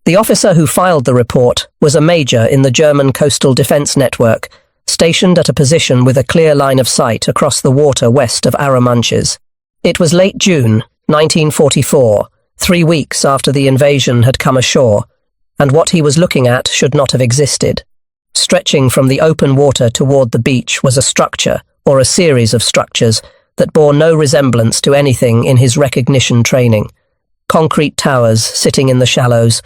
The officer who filed the report was a major in the German coastal defence network, stationed at a position with a clear line of sight across the water west of Arromanches. It was late June, 1944, 3 weeks after the invasion had come ashore, and what he was looking at should not have existed. Stretching from the open water toward the beach was a structure, or a series of structures, that bore no resemblance to anything in his recognition training. Concrete towers sitting in the shallows,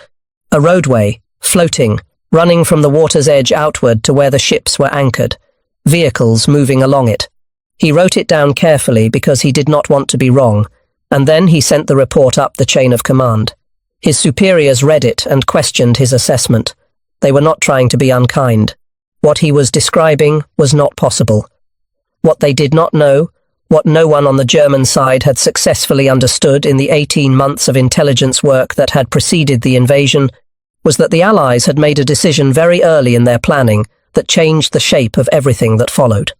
a roadway, floating, running from the water's edge outward to where the ships were anchored, vehicles moving along it. He wrote it down carefully because he did not want to be wrong, and then he sent the report up the chain of command. His superiors read it and questioned his assessment. They were not trying to be unkind. What he was describing was not possible. What they did not know, what no one on the German side had successfully understood in the 18 months of intelligence work that had preceded the invasion, was that the Allies had made a decision very early in their planning that changed the shape of everything that followed.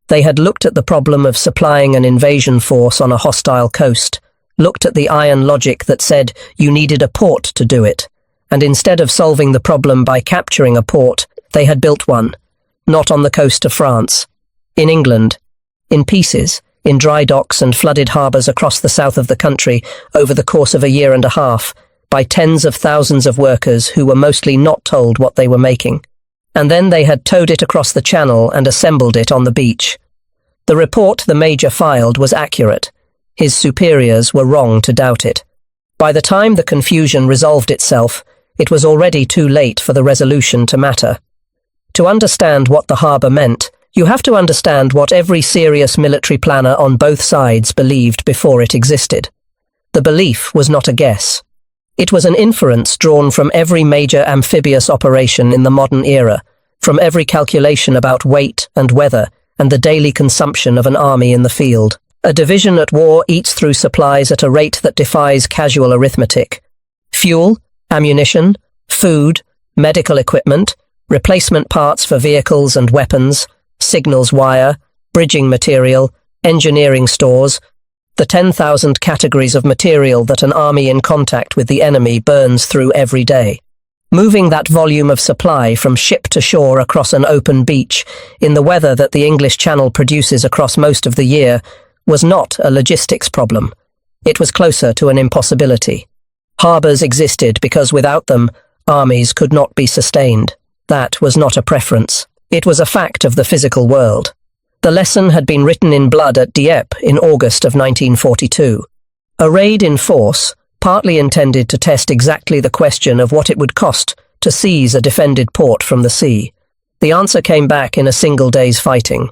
They had looked at the problem of supplying an invasion force on a hostile coast, looked at the iron logic that said you needed a port to do it, and instead of solving the problem by capturing a port, they had built one, not on the coast of France, in England, in pieces, in dry docks and flooded harbours across the south of the country over the course of a year and a half, by tens of thousands of workers who were mostly not told what they were making. And then they had towed it across the channel and assembled it on the beach. The report the Major filed was accurate. His superiors were wrong to doubt it. By the time the confusion resolved itself, it was already too late for the resolution to matter. To understand what the harbour meant, you have to understand what every serious military planner on both sides believed before it existed. The belief was not a guess. It was an inference drawn from every major amphibious operation in the modern era, from every calculation about weight and weather and the daily consumption of an army in the field. A division at war eats through supplies at a rate that defies casual arithmetic. Fuel, ammunition, food, medical equipment, replacement parts for vehicles and weapons, signals wire, bridging material, engineering stores, the 10,000 categories of material that an army in contact with the enemy burns through every day. Moving that volume of supply from ship to shore across an open beach, in the weather that the English Channel produces across most of the year, was not a logistics problem. It was closer to an impossibility. Harbours existed because without them, armies could not be sustained. That was not a preference. It was a fact of the physical world. The lesson had been written in blood at Dieppe in August of 1942. A raid in force, partly intended to test exactly the question of what it would cost to seize a defended port from the sea. The answer came back in a single day's fighting.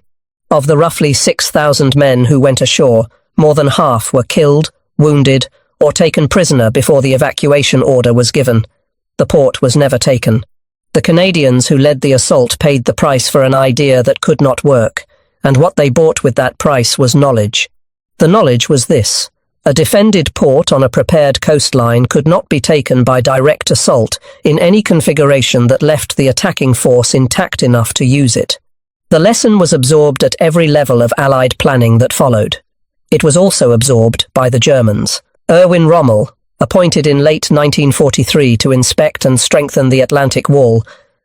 Of the roughly 6,000 men who went ashore, more than half were killed, wounded, or taken prisoner before the evacuation order was given. The port was never taken. The Canadians who led the assault paid the price for an idea that could not work, and what they bought with that price was knowledge. The knowledge was this: a defended port on a prepared coastline could not be taken by direct assault in any configuration that left the attacking force intact enough to use it. The lesson was absorbed at every level of Allied planning that followed. It was also absorbed by the Germans. Erwin Rommel, appointed in late 1943 to inspect and strengthen the Atlantic Wall,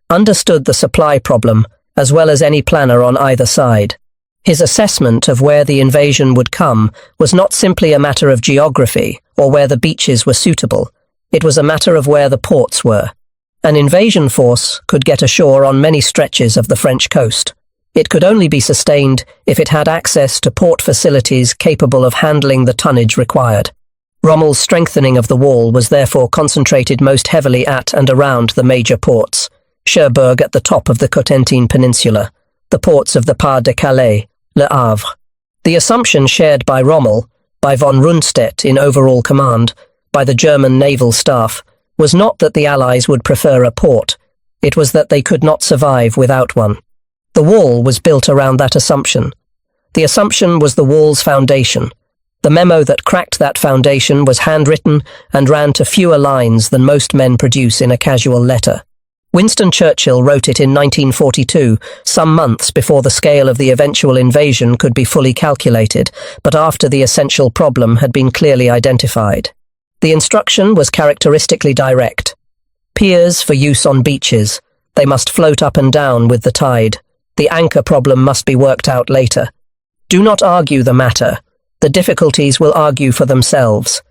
understood the supply problem as well as any planner on either side. His assessment of where the invasion would come was not simply a matter of geography or where the beaches were suitable. It was a matter of where the ports were. An invasion force could get ashore on many stretches of the French coast. It could only be sustained if it had access to port facilities capable of handling the tonnage required. Rommel's strengthening of the wall was therefore concentrated most heavily at and around the major ports, Cherbourg at the top of the Cotentin Peninsula, the ports of the Pas de Calais, Le Havre. The assumption shared by Rommel, by von Rundstedt in overall command, by the German naval staff, was not that the Allies would prefer a port, it was that they could not survive without one. The wall was built around that assumption. The assumption was the wall's foundation. The memo that cracked that foundation was handwritten and ran to fewer lines than most men produce in a casual letter. Winston Churchill wrote it in 1942, some months before the scale of the eventual invasion could be fully calculated, but after the essential problem had been clearly identified. The instruction was characteristically direct. Piers for use on beaches. They must float up and down with the tide. The anchor problem must be worked out later. Do not argue the matter. The difficulties will argue for themselves.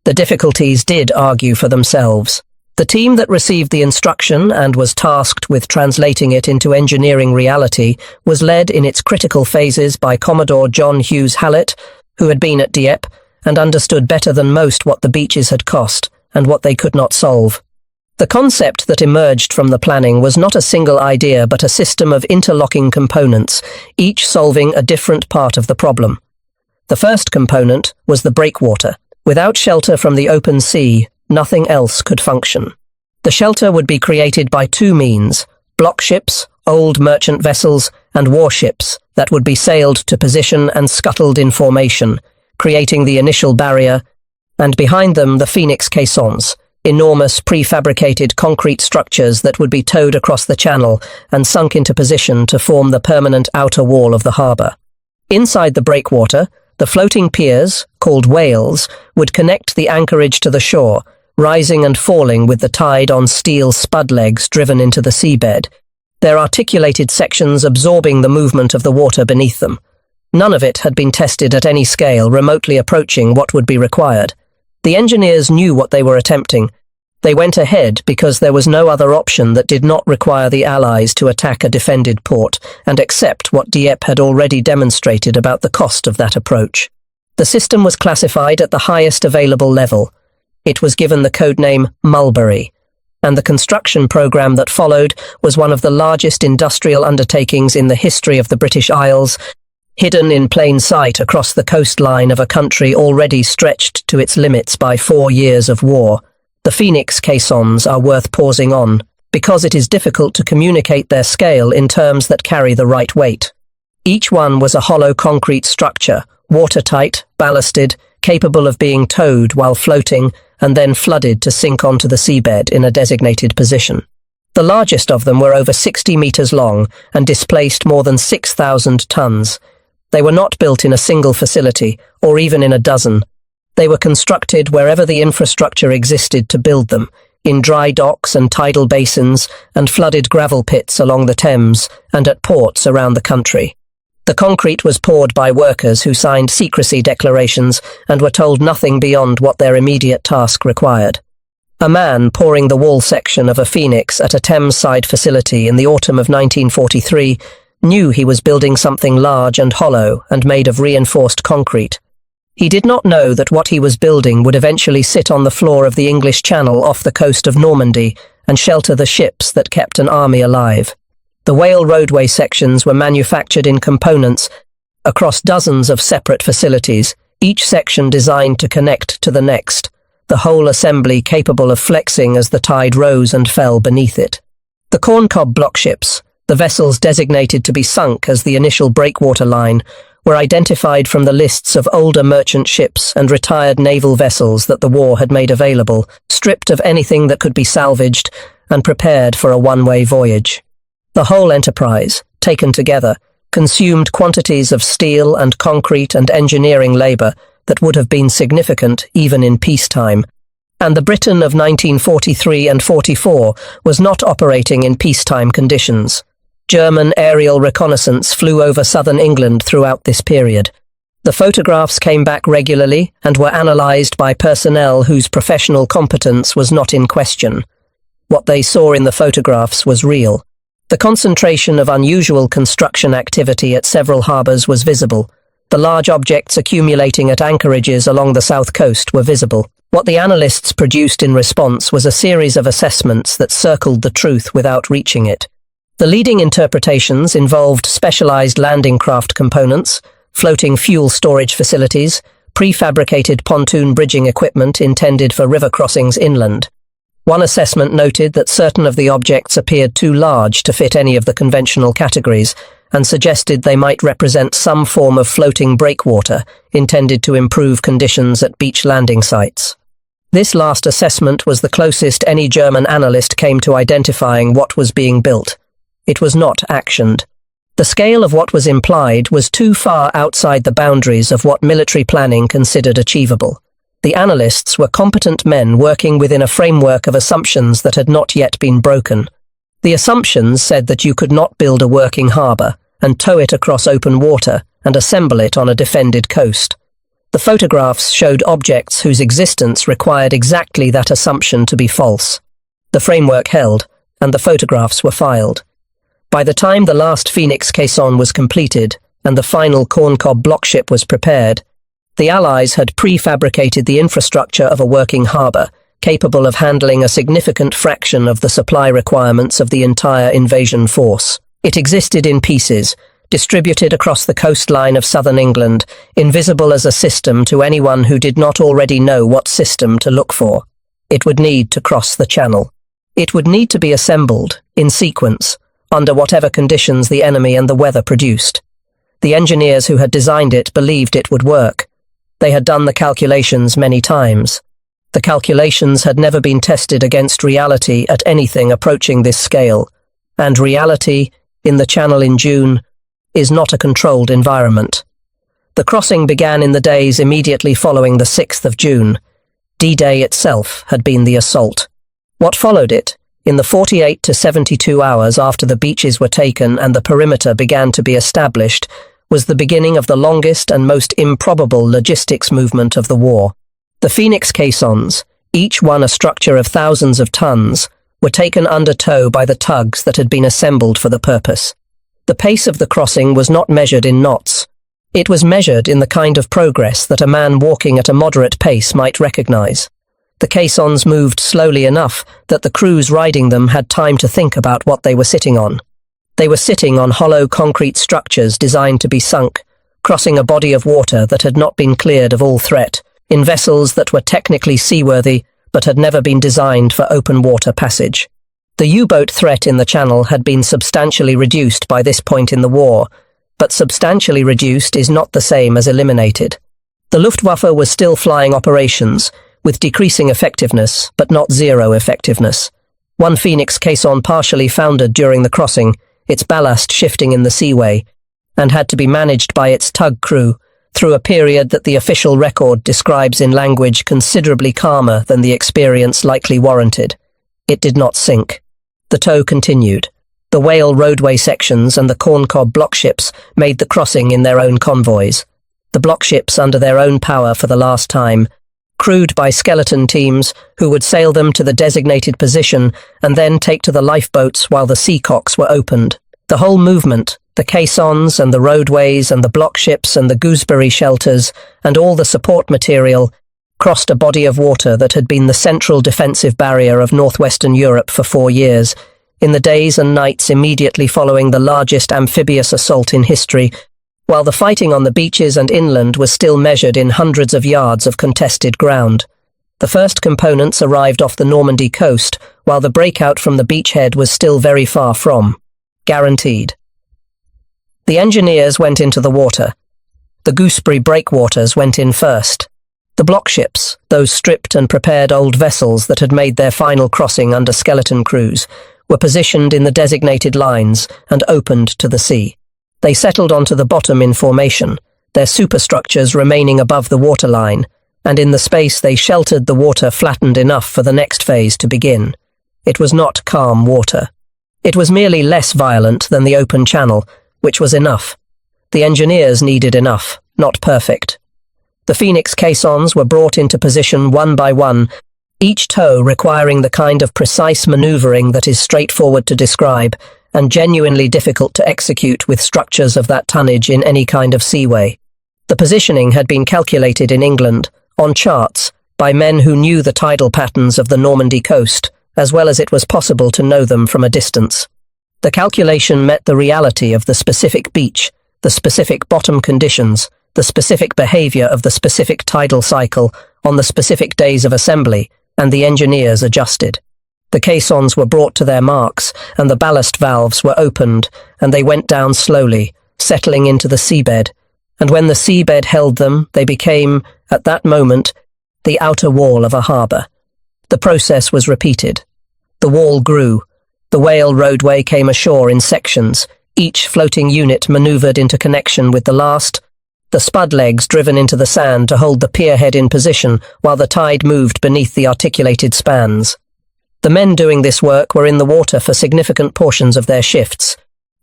The difficulties did argue for themselves. The team that received the instruction and was tasked with translating it into engineering reality was led in its critical phases by Commodore John Hughes Hallett, who had been at Dieppe and understood better than most what the beaches had cost and what they could not solve. The concept that emerged from the planning was not a single idea but a system of interlocking components, each solving a different part of the problem. The first component was the breakwater. Without shelter from the open sea, nothing else could function. The shelter would be created by two means: block ships, old merchant vessels, and warships that would be sailed to position and scuttled in formation, creating the initial barrier, and behind them the Phoenix Caissons, enormous prefabricated concrete structures that would be towed across the channel and sunk into position to form the permanent outer wall of the harbour. Inside the breakwater, the floating piers, called whales, would connect the anchorage to the shore, rising and falling with the tide on steel spud legs driven into the seabed, their articulated sections absorbing the movement of the water beneath them. None of it had been tested at any scale remotely approaching what would be required. The engineers knew what they were attempting. They went ahead because there was no other option that did not require the Allies to attack a defended port and accept what Dieppe had already demonstrated about the cost of that approach. The system was classified at the highest available level. It was given the codename Mulberry, and the construction program that followed was one of the largest industrial undertakings in the history of the British Isles, hidden in plain sight across the coastline of a country already stretched to its limits by 4 years of war. The Phoenix Caissons are worth pausing on, because it is difficult to communicate their scale in terms that carry the right weight. Each one was a hollow concrete structure, watertight, ballasted, capable of being towed while floating, and then flooded to sink onto the seabed in a designated position. The largest of them were over 60 meters long and displaced more than 6,000 tons. They were not built in a single facility, or even in a dozen. They were constructed wherever the infrastructure existed to build them, in dry docks and tidal basins and flooded gravel pits along the Thames and at ports around the country. The concrete was poured by workers who signed secrecy declarations and were told nothing beyond what their immediate task required. A man pouring the wall section of a Phoenix at a Thames-side facility in the autumn of 1943 knew he was building something large and hollow and made of reinforced concrete. He did not know that what he was building would eventually sit on the floor of the English Channel off the coast of Normandy and shelter the ships that kept an army alive. The whale roadway sections were manufactured in components across dozens of separate facilities, each section designed to connect to the next, the whole assembly capable of flexing as the tide rose and fell beneath it. The corncob block ships, the vessels designated to be sunk as the initial breakwater line, were identified from the lists of older merchant ships and retired naval vessels that the war had made available, stripped of anything that could be salvaged and prepared for a one-way voyage. The whole enterprise, taken together, consumed quantities of steel and concrete and engineering labour that would have been significant even in peacetime, and the Britain of 1943 and 44 was not operating in peacetime conditions. German aerial reconnaissance flew over southern England throughout this period. The photographs came back regularly and were analysed by personnel whose professional competence was not in question. What they saw in the photographs was real. The concentration of unusual construction activity at several harbours was visible. The large objects accumulating at anchorages along the south coast were visible. What the analysts produced in response was a series of assessments that circled the truth without reaching it. The leading interpretations involved specialized landing craft components, floating fuel storage facilities, prefabricated pontoon bridging equipment intended for river crossings inland. One assessment noted that certain of the objects appeared too large to fit any of the conventional categories and suggested they might represent some form of floating breakwater intended to improve conditions at beach landing sites. This last assessment was the closest any German analyst came to identifying what was being built. It was not actioned. The scale of what was implied was too far outside the boundaries of what military planning considered achievable. The analysts were competent men working within a framework of assumptions that had not yet been broken. The assumptions said that you could not build a working harbour and tow it across open water and assemble it on a defended coast. The photographs showed objects whose existence required exactly that assumption to be false. The framework held, and the photographs were filed. By the time the last Phoenix caisson was completed and the final corncob blockship was prepared, the Allies had prefabricated the infrastructure of a working harbour, capable of handling a significant fraction of the supply requirements of the entire invasion force. It existed in pieces, distributed across the coastline of southern England, invisible as a system to anyone who did not already know what system to look for. It would need to cross the channel. It would need to be assembled, in sequence, under whatever conditions the enemy and the weather produced. The engineers who had designed it believed it would work. They had done the calculations many times. The calculations had never been tested against reality at anything approaching this scale, and reality, in the channel in June, is not a controlled environment. The crossing began in the days immediately following the 6th of June. D-Day itself had been the assault. What followed it, in the 48 to 72 hours after the beaches were taken and the perimeter began to be established, was the beginning of the longest and most improbable logistics movement of the war. The Phoenix caissons, each one a structure of thousands of tons, were taken under tow by the tugs that had been assembled for the purpose. The pace of the crossing was not measured in knots. It was measured in the kind of progress that a man walking at a moderate pace might recognize. The caissons moved slowly enough that the crews riding them had time to think about what they were sitting on. They were sitting on hollow concrete structures designed to be sunk, crossing a body of water that had not been cleared of all threat, in vessels that were technically seaworthy but had never been designed for open water passage. The U-boat threat in the Channel had been substantially reduced by this point in the war, but substantially reduced is not the same as eliminated. The Luftwaffe was still flying operations, with decreasing effectiveness, but not zero effectiveness. One Phoenix caisson partially foundered during the crossing, its ballast shifting in the seaway, and had to be managed by its tug crew through a period that the official record describes in language considerably calmer than the experience likely warranted. It did not sink. The tow continued. The whale roadway sections and the corncob blockships made the crossing in their own convoys. The blockships under their own power for the last time, crewed by skeleton teams who would sail them to the designated position and then take to the lifeboats while the seacocks were opened. The whole movement, the caissons and the roadways and the blockships and the gooseberry shelters and all the support material, crossed a body of water that had been the central defensive barrier of northwestern Europe for 4 years, in the days and nights immediately following the largest amphibious assault in history, while the fighting on the beaches and inland was still measured in hundreds of yards of contested ground. The first components arrived off the Normandy coast, while the breakout from the beachhead was still very far from. Guaranteed. The engineers went into the water. The gooseberry breakwaters went in first. The blockships, those stripped and prepared old vessels that had made their final crossing under skeleton crews, were positioned in the designated lines and opened to the sea. They settled onto the bottom in formation, their superstructures remaining above the waterline, and in the space they sheltered the water flattened enough for the next phase to begin. It was not calm water. It was merely less violent than the open channel, which was enough. The engineers needed enough, not perfect. The Phoenix caissons were brought into position one by one, each tow requiring the kind of precise maneuvering that is straightforward to describe and genuinely difficult to execute with structures of that tonnage in any kind of seaway. The positioning had been calculated in England, on charts, by men who knew the tidal patterns of the Normandy coast, as well as it was possible to know them from a distance. The calculation met the reality of the specific beach, the specific bottom conditions, the specific behaviour of the specific tidal cycle on the specific days of assembly, and the engineers adjusted. The caissons were brought to their marks, and the ballast valves were opened, and they went down slowly, settling into the seabed, and when the seabed held them, they became, at that moment, the outer wall of a harbour. The process was repeated. The wall grew. The whale roadway came ashore in sections, each floating unit manoeuvred into connection with the last, the spud legs driven into the sand to hold the pierhead in position while the tide moved beneath the articulated spans. The men doing this work were in the water for significant portions of their shifts.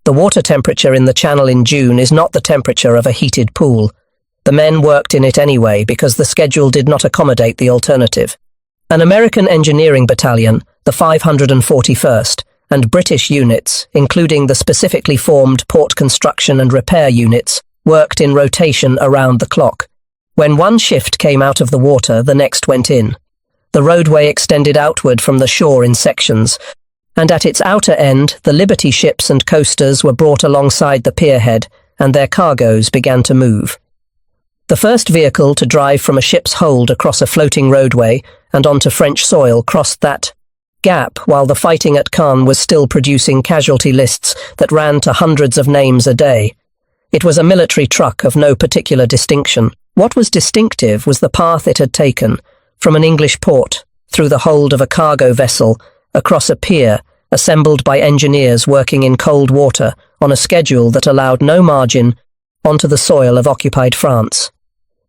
The water temperature in the channel in June is not the temperature of a heated pool. The men worked in it anyway because the schedule did not accommodate the alternative. An American engineering battalion, the 541st, and British units, including the specifically formed port construction and repair units, worked in rotation around the clock. When one shift came out of the water, the next went in. The roadway extended outward from the shore in sections, and at its outer end, the Liberty ships and coasters were brought alongside the pierhead, and their cargoes began to move. The first vehicle to drive from a ship's hold across a floating roadway and onto French soil crossed that gap while the fighting at Caen was still producing casualty lists that ran to hundreds of names a day. It was a military truck of no particular distinction. What was distinctive was the path it had taken, from an English port, through the hold of a cargo vessel, across a pier, assembled by engineers working in cold water on a schedule that allowed no margin, onto the soil of occupied France.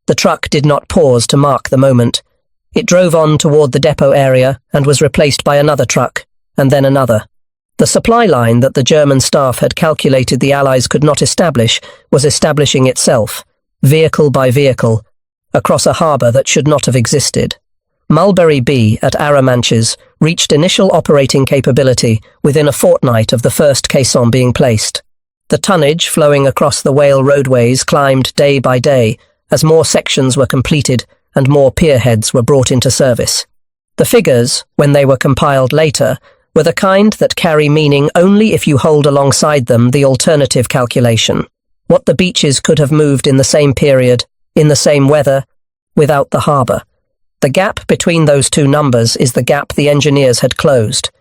The truck did not pause to mark the moment. It drove on toward the depot area and was replaced by another truck, and then another. The supply line that the German staff had calculated the Allies could not establish was establishing itself, vehicle by vehicle, across a harbour that should not have existed. Mulberry B at Arromanches reached initial operating capability within a fortnight of the first caisson being placed. The tonnage flowing across the Whale roadways climbed day by day as more sections were completed and more pierheads were brought into service. The figures, when they were compiled later, were the kind that carry meaning only if you hold alongside them the alternative calculation. What the beaches could have moved in the same period, in the same weather, without the harbour. The gap between those two numbers is the gap the engineers had closed.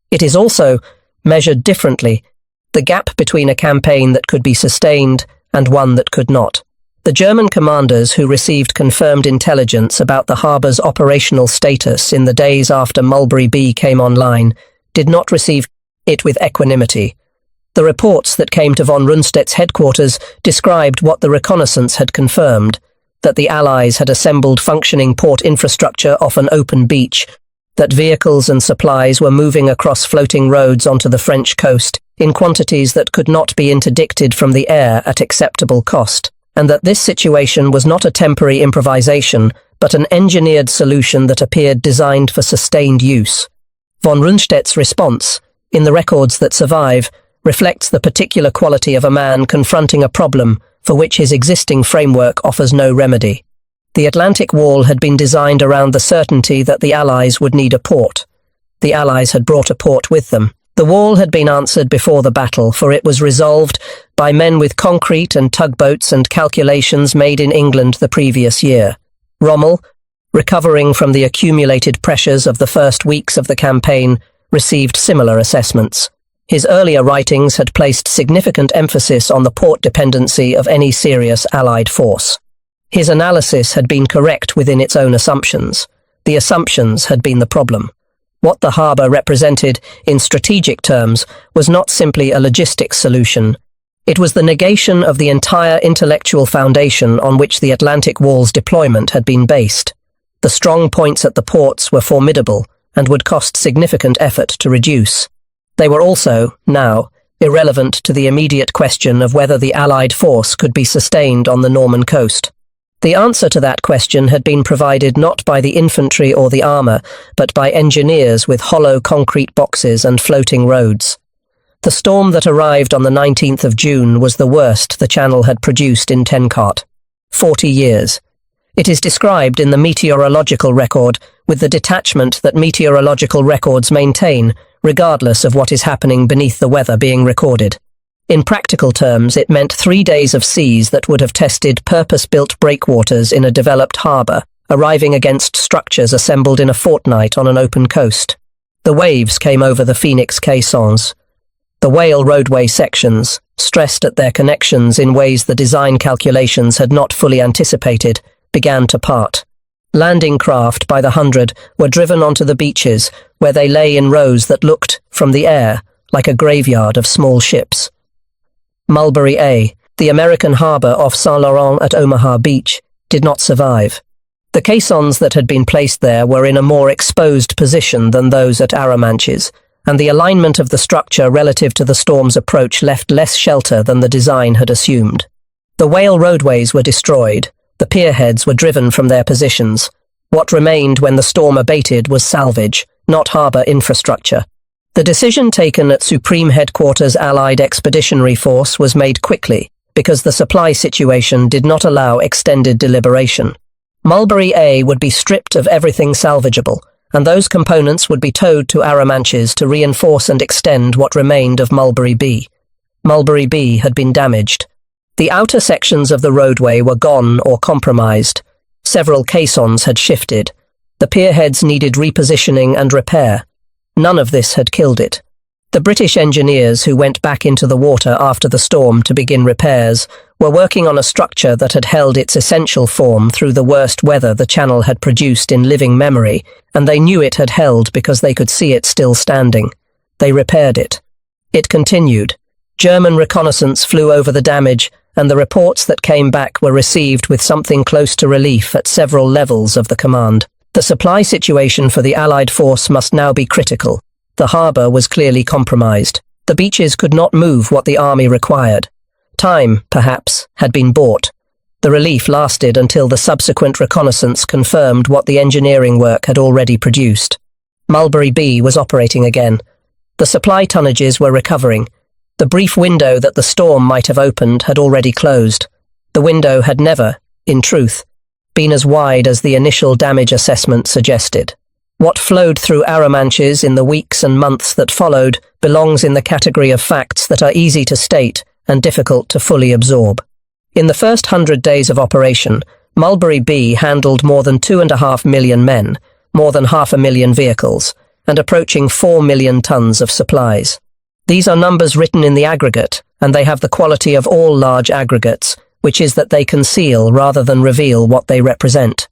It is also, measured differently, the gap between a campaign that could be sustained and one that could not. The German commanders who received confirmed intelligence about the harbour's operational status in the days after Mulberry B came online did not receive it with equanimity. The reports that came to von Rundstedt's headquarters described what the reconnaissance had confirmed, that the Allies had assembled functioning port infrastructure off an open beach, that vehicles and supplies were moving across floating roads onto the French coast in quantities that could not be interdicted from the air at acceptable cost, and that this situation was not a temporary improvisation, but an engineered solution that appeared designed for sustained use. Von Rundstedt's response, in the records that survive, reflects the particular quality of a man confronting a problem for which his existing framework offers no remedy. The Atlantic Wall had been designed around the certainty that the Allies would need a port. The Allies had brought a port with them. The wall had been answered before the battle, for it was resolved by men with concrete and tugboats and calculations made in England the previous year. Rommel, recovering from the accumulated pressures of the first weeks of the campaign, received similar assessments. His earlier writings had placed significant emphasis on the port dependency of any serious Allied force. His analysis had been correct within its own assumptions. The assumptions had been the problem. What the harbour represented, in strategic terms, was not simply a logistics solution. It was the negation of the entire intellectual foundation on which the Atlantic Wall's deployment had been based. The strong points at the ports were formidable and would cost significant effort to reduce. They were also, now, irrelevant to the immediate question of whether the Allied force could be sustained on the Norman coast. The answer to that question had been provided not by the infantry or the armour, but by engineers with hollow concrete boxes and floating roads. The storm that arrived on the 19th of June was the worst the Channel had produced in 40 years. It is described in the meteorological record with the detachment that meteorological records maintain, regardless of what is happening beneath the weather being recorded. In practical terms, it meant 3 days of seas that would have tested purpose-built breakwaters in a developed harbour, arriving against structures assembled in a fortnight on an open coast. The waves came over the Phoenix Caissons. The Whale roadway sections, stressed at their connections in ways the design calculations had not fully anticipated, began to part. Landing craft by the hundred were driven onto the beaches, where they lay in rows that looked, from the air, like a graveyard of small ships. Mulberry A, The American harbour off Saint Laurent at Omaha Beach did not survive. The caissons that had been placed there were in a more exposed position than those at Arromanches, and the alignment of the structure relative to the storm's approach left less shelter than the design had assumed. The whale roadways were destroyed. The pierheads were driven from their positions. What remained when the storm abated was salvage, not harbour infrastructure. The decision taken at Supreme Headquarters Allied Expeditionary Force was made quickly, because the supply situation did not allow extended deliberation. Mulberry A would be stripped of everything salvageable, and those components would be towed to Arromanches to reinforce and extend what remained of Mulberry B. Mulberry B had been damaged. The outer sections of the roadway were gone or compromised. Several caissons had shifted. The pierheads needed repositioning and repair. None of this had killed it. The British engineers who went back into the water after the storm to begin repairs were working on a structure that had held its essential form through the worst weather the channel had produced in living memory, and they knew it had held because they could see it still standing. They repaired it. It continued. German reconnaissance flew over the damage, and the reports that came back were received with something close to relief at several levels of the command. The supply situation for the Allied force must now be critical. The harbour was clearly compromised. The beaches could not move what the army required. Time, perhaps, had been bought. The relief lasted until the subsequent reconnaissance confirmed what the engineering work had already produced. Mulberry B was operating again. The supply tonnages were recovering. The brief window that the storm might have opened had already closed. The window had never, in truth, been as wide as the initial damage assessment suggested. What flowed through Arromanches in the weeks and months that followed belongs in the category of facts that are easy to state and difficult to fully absorb. In the first 100 days of operation, Mulberry B handled more than 2.5 million men, more than 500,000 vehicles, and approaching 4 million tons of supplies. These are numbers written in the aggregate, and they have the quality of all large aggregates, which is that they conceal rather than reveal what they represent.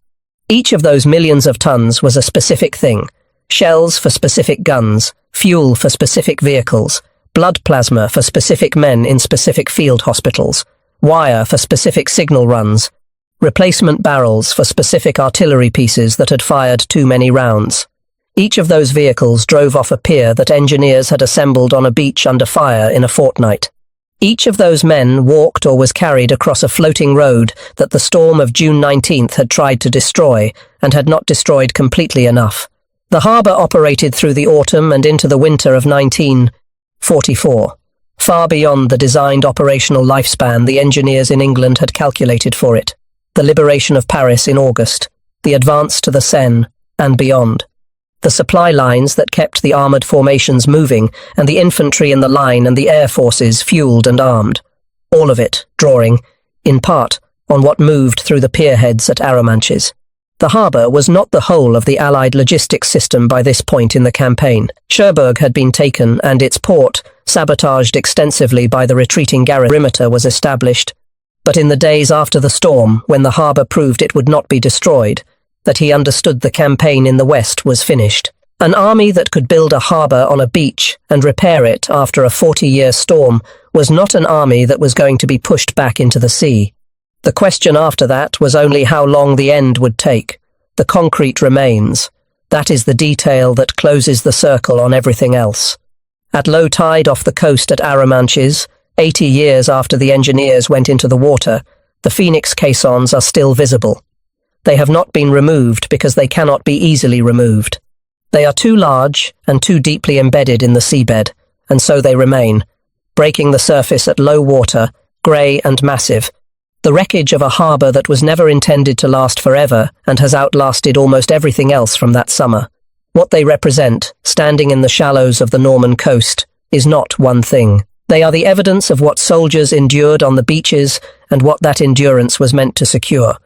Each of those millions of tons was a specific thing: shells for specific guns, fuel for specific vehicles, blood plasma for specific men in specific field hospitals, wire for specific signal runs, replacement barrels for specific artillery pieces that had fired too many rounds. Each of those vehicles drove off a pier that engineers had assembled on a beach under fire in a fortnight. Each of those men walked or was carried across a floating road that the storm of June 19th had tried to destroy, and had not destroyed completely enough. The harbour operated through the autumn and into the winter of 1944, far beyond the designed operational lifespan the engineers in England had calculated for it. The liberation of Paris in August, the advance to the Seine, and beyond. The supply lines that kept the armoured formations moving, and the infantry in the line and the air forces fuelled and armed. All of it drawing, in part, on what moved through the pierheads at Arromanches. The harbour was not the whole of the Allied logistics system by this point in the campaign. Cherbourg had been taken, and its port, sabotaged extensively by the retreating garrison, perimeter was established. But in the days after the storm, when the harbour proved it would not be destroyed, that he understood the campaign in the west was finished. An army that could build a harbour on a beach and repair it after a 40-year storm was not an army that was going to be pushed back into the sea. The question after that was only how long the end would take. The concrete remains. That is the detail that closes the circle on everything else. At low tide off the coast at Arromanches, 80 years after the engineers went into the water, the Phoenix caissons are still visible. They have not been removed because they cannot be easily removed. They are too large and too deeply embedded in the seabed, and so they remain, breaking the surface at low water, grey and massive, the wreckage of a harbour that was never intended to last forever and has outlasted almost everything else from that summer. What they represent, standing in the shallows of the Norman coast, is not one thing. They are the evidence of what soldiers endured on the beaches and what that endurance was meant to secure.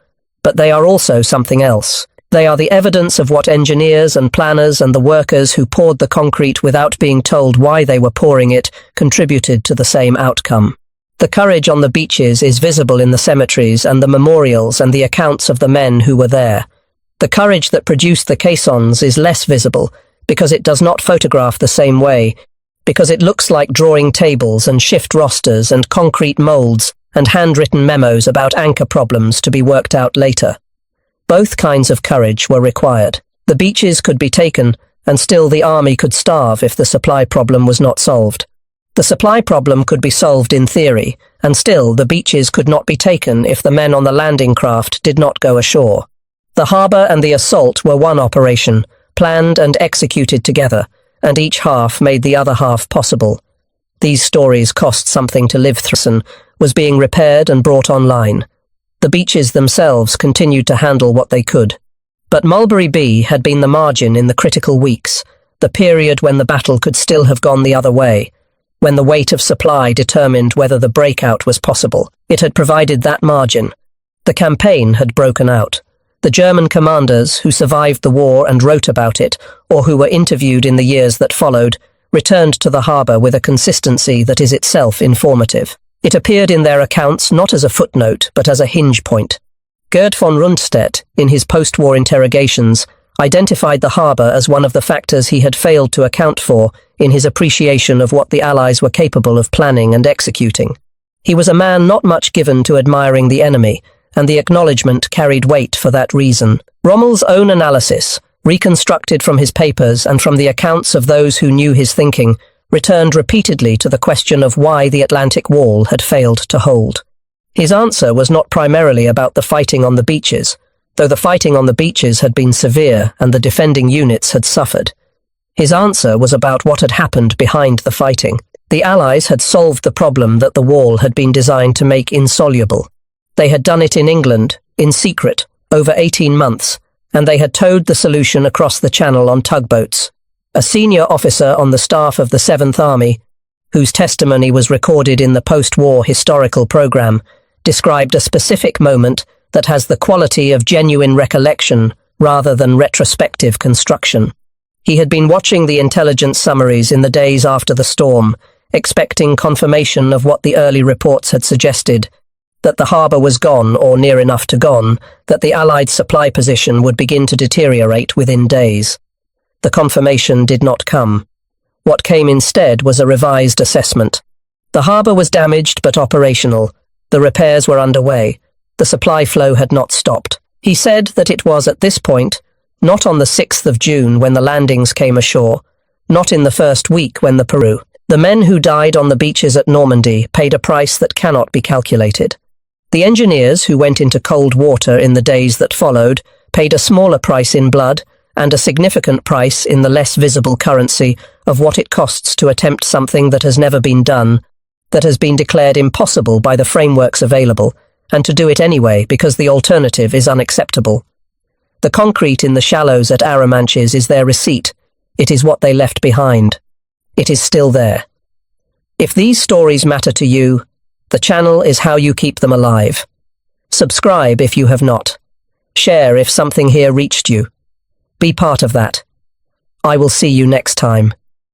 But they are also something else. They are the evidence of what engineers and planners and the workers who poured the concrete without being told why they were pouring it contributed to the same outcome. The courage on the beaches is visible in the cemeteries and the memorials and the accounts of the men who were there. The courage that produced the caissons is less visible because it does not photograph the same way, because it looks like drawing tables and shift rosters and concrete moulds and handwritten memos about anchor problems to be worked out later. Both kinds of courage were required. The beaches could be taken, and still the army could starve if the supply problem was not solved. The supply problem could be solved in theory, and still the beaches could not be taken if the men on the landing craft did not go ashore. The harbour and the assault were one operation, planned and executed together, and each half made the other half possible. These stories cost something to live through. Caissons was being repaired and brought online. The beaches themselves continued to handle what they could. But Mulberry B had been the margin in the critical weeks, the period when the battle could still have gone the other way, when the weight of supply determined whether the breakout was possible. It had provided that margin. The campaign had broken out. The German commanders who survived the war and wrote about it, or who were interviewed in the years that followed, returned to the harbour with a consistency that is itself informative. It appeared in their accounts not as a footnote, but as a hinge point. Gerd von Rundstedt, in his post-war interrogations, identified the harbour as one of the factors he had failed to account for in his appreciation of what the Allies were capable of planning and executing. He was a man not much given to admiring the enemy, and the acknowledgement carried weight for that reason. Rommel's own analysis, reconstructed from his papers and from the accounts of those who knew his thinking, returned repeatedly to the question of why the Atlantic Wall had failed to hold. His answer was not primarily about the fighting on the beaches, though the fighting on the beaches had been severe and the defending units had suffered. His answer was about what had happened behind the fighting. The Allies had solved the problem that the wall had been designed to make insoluble. They had done it in England, in secret, over 18 months, and they had towed the solution across the Channel on tugboats. A senior officer on the staff of the 7th Army, whose testimony was recorded in the post-war historical program, described a specific moment that has the quality of genuine recollection rather than retrospective construction. He had been watching the intelligence summaries in the days after the storm, expecting confirmation of what the early reports had suggested, that the harbour was gone or near enough to gone, that the Allied supply position would begin to deteriorate within days. The confirmation did not come. What came instead was a revised assessment. The harbour was damaged but operational. The repairs were underway. The supply flow had not stopped. He said that it was at this point, not on the 6th of June when the landings came ashore, not in the first week when the men who died on the beaches at Normandy paid a price that cannot be calculated. The engineers who went into cold water in the days that followed paid a smaller price in blood and a significant price in the less visible currency of what it costs to attempt something that has never been done, that has been declared impossible by the frameworks available, and to do it anyway because the alternative is unacceptable. The concrete in the shallows at Arromanches is their receipt. It is what they left behind. It is still there. If these stories matter to you, the channel is how you keep them alive. Subscribe if you have not. Share if something here reached you. Be part of that. I will see you next time.